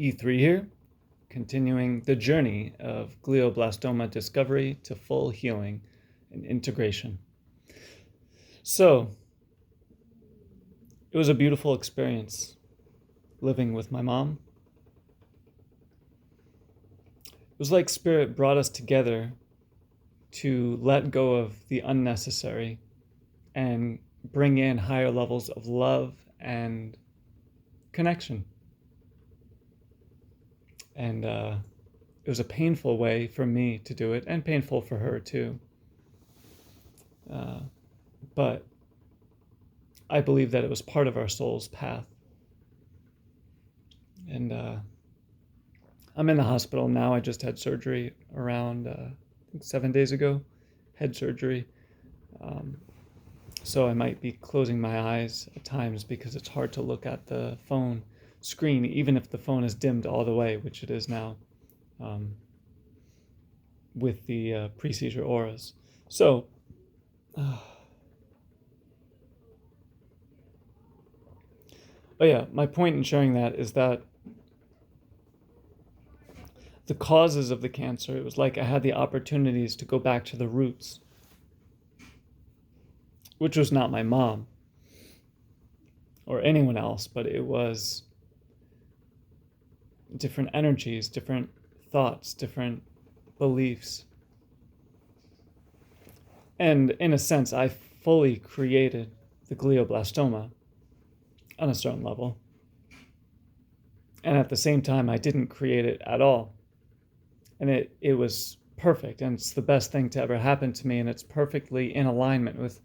E3 here, continuing the journey of glioblastoma discovery to full healing and integration. So, it was a beautiful experience living with my mom. It was like Spirit brought us together to let go of the unnecessary and bring in higher levels of love and connection. And it was a painful way for me to do it, and painful for her too. But I believe that it was part of our soul's path. And I'm in the hospital now. I just had surgery around I think 7 days ago, head surgery. So I might be closing my eyes at times because it's hard to look at the phone screen, even if the phone is dimmed all the way, which it is now, with the pre-seizure auras. So, but yeah, my point in sharing that is that the causes of the cancer, it was like I had the opportunities to go back to the roots, which was not my mom or anyone else, but it was different energies, different thoughts, different beliefs. And in a sense, I fully created the glioblastoma on a certain level. And at the same time, I didn't create it at all. And it was perfect, and it's the best thing to ever happen to me, and it's perfectly in alignment with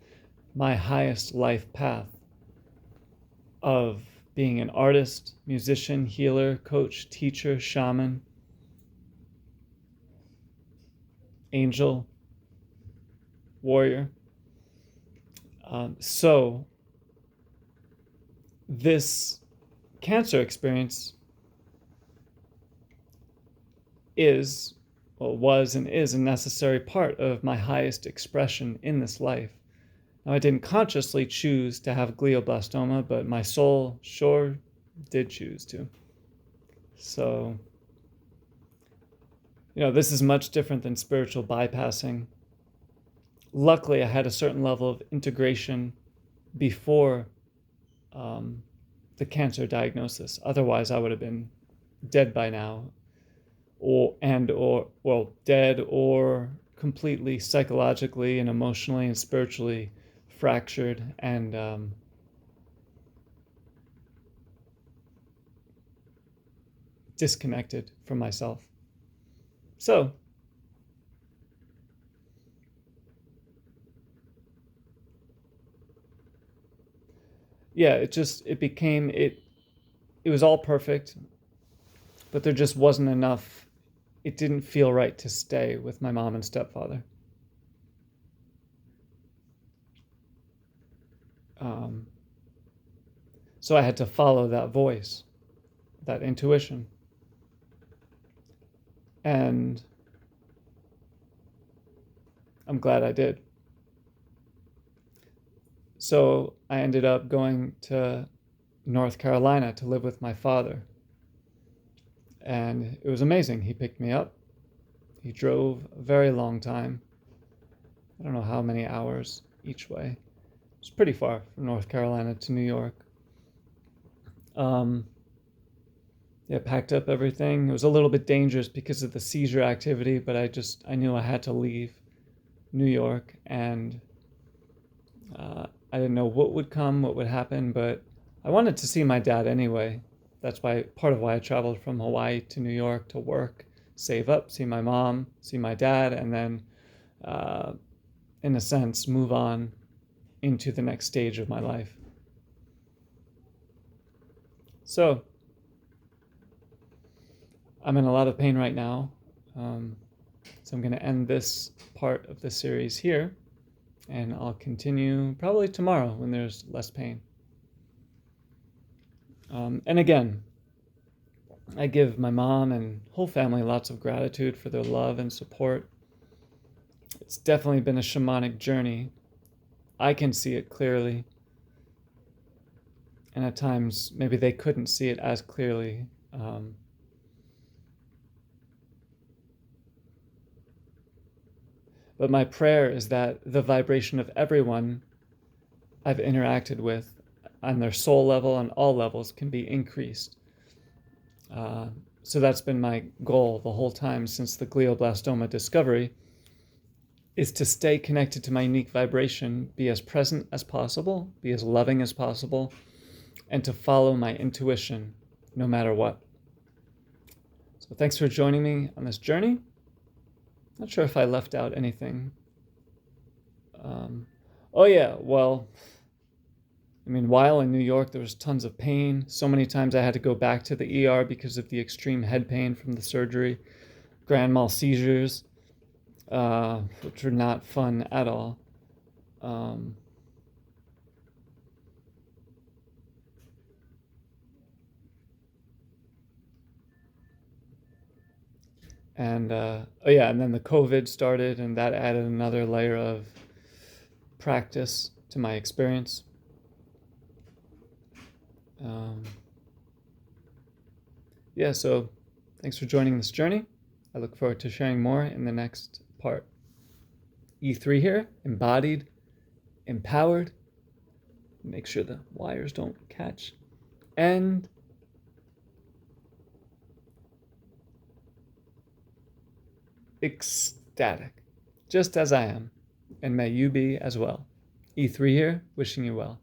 my highest life path of being an artist, musician, healer, coach, teacher, shaman, angel, warrior. So this cancer experience was and is a necessary part of my highest expression in this life. Now, I didn't consciously choose to have glioblastoma, but my soul sure did choose to. So, this is much different than spiritual bypassing. Luckily, I had a certain level of integration before the cancer diagnosis. Otherwise, I would have been dead by now, or dead or completely psychologically and emotionally and spiritually fractured and disconnected from myself. So, yeah, it was all perfect, but there just wasn't enough. It didn't feel right to stay with my mom and stepfather. So I had to follow that voice, that intuition. And I'm glad I did. So I ended up going to North Carolina to live with my father. And it was amazing. He picked me up. He drove a very long time. I don't know how many hours each way. It was pretty far from North Carolina to New York. Packed up everything. It was a little bit dangerous because of the seizure activity, but I knew I had to leave New York, and I didn't know what would come, what would happen, but I wanted to see my dad anyway. That's part of why I traveled from Hawaii to New York to work, save up, see my mom, see my dad, and then, in a sense, move on into the next stage of my life. So, I'm in a lot of pain right now. So I'm going to end this part of the series here, and I'll continue probably tomorrow when there's less pain. And again, I give my mom and whole family lots of gratitude for their love and support. It's definitely been a shamanic journey. I can see it clearly. And at times, maybe they couldn't see it as clearly. But my prayer is that the vibration of everyone I've interacted with on their soul level, on all levels, can be increased. So that's been my goal the whole time since the glioblastoma discovery, is to stay connected to my unique vibration, be as present as possible, be as loving as possible, and to follow my intuition no matter what. So thanks for joining me on this journey. Not sure if I left out anything. Oh yeah, well, I mean, while in New York, there was tons of pain. So many times I had to go back to the ER because of the extreme head pain from the surgery, grand mal seizures, which were not fun at all. And oh yeah, and then the COVID started, and that added another layer of practice to my experience. Yeah, so thanks for joining this journey. I look forward to sharing more in the next part. E3 here, embodied, empowered. Make sure the wires don't catch. And ecstatic, just as I am. And may you be as well. E3 here, wishing you well.